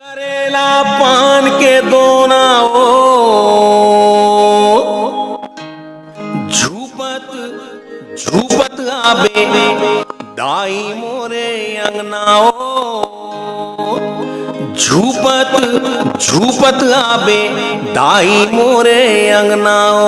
करेला पान के दोना ओ झूपत झूपत आबे दाई मोरे अंगना ओ झूपत झूपत आबे दाई मोरे अंगना ओ।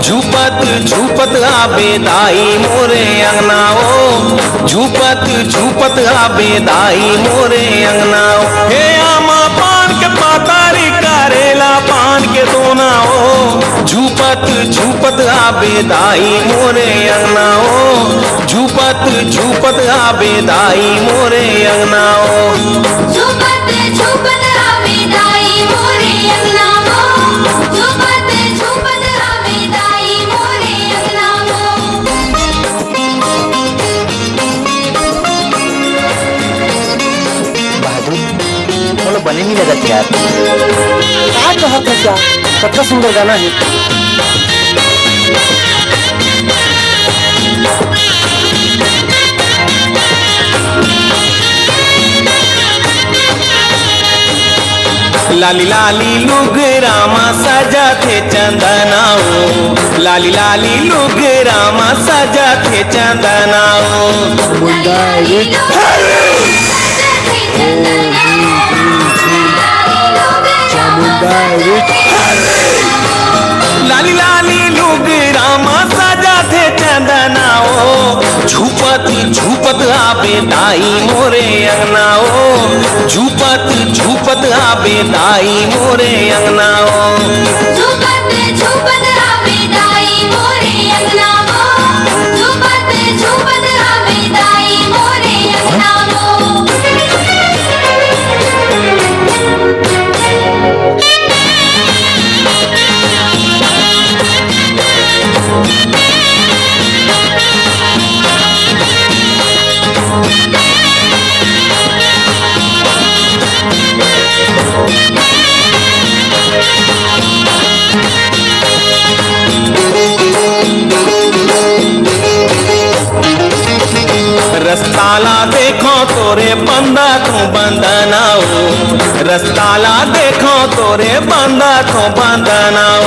झूपत झूपत आबे दाई मोरे अंगना ओ झूपत झूपत आबे दाई मोरे अंगना ओ। हे आमा पान के पातारी करेला पान के दोना ओ झूपत झूपत आबे दाई मोरे अंगना ओ झूपत झूपत आबे दाई मोरे अंगना ओ। झूपत झूपत आबे दाई मोरे अंगना ओ झूपत झूपत आबे दाई मोरे अंगना ओ। बहादुर बोलो बने नहीं लगा यार। क्या कहत है क्या? कितना सुंदर गाना है। लाली लाली लुगरामा सजा थे चंदनाओ लाली लाली लुगरामा सजा थे चंदनाओ। लाली लाली लुगरामा सजा थे चंदनाओ झूपत झूपत आबे दाई मोरे अंगना ओ झूपत झूपत आबे दाई मोरे अंगना ओ। झूपत झूपत आबे दाई मोरे अंगना ओ झूपत झूपत आबे दाई मोरे अंगना ओ। रस्ताला देखो तोरे बंदा को बंदनाओ रस्ताला देखो तोरे बंदा को बंदनाओ।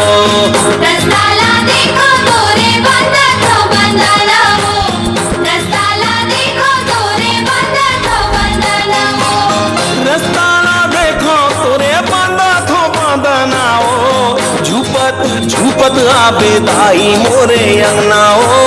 रस्ताला देखो तोरे बंदा को बंदना ओ रस्ताला देखो तोरे बंदा को बंदना ओ। रस्ताला देखो तोरे बंदा को बंदनाओ झूपत झूपत आबे दाई मोरे अंगना ओ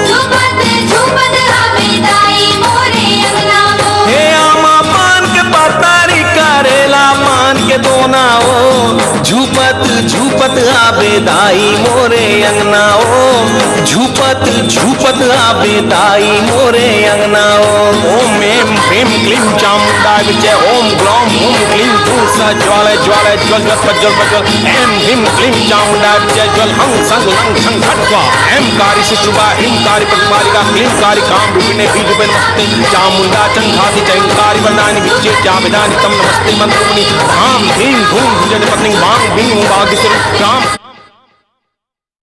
झूपत झूपत आबे दाई मोरे अंगना ओ। हे आमा पान के पातारी करेला पान के दोना ओ झूपत झूपत आबे दाई मोरे अंगना ओ झूपत झूपत आबे दाई मोरे अंगना ओ। ओम एम भीम क्लीम चामुंडा विजय ओम ग्लौम ओम क्लीम धूसा ज्वाल ज्वाल ज्वल ज्वल प्रज्वल प्रज्वल एम भीम क्लीम चामुंडा विजय ज्वल हंग संग लंग संग खट्वा एम कारी शिशुभा हिम कारी प्रतिमालिका क्लीम कारी काम रूपिणे बीज रूपेण नमस्ते चामुंडा चंद्रासी चैंकारी वरदानि विजय चाविदानि तम नमस्ते मंत्रुनि धाम भीम धूम भुजन पत्नी वांग भीम भाग्य स्वरूप राम।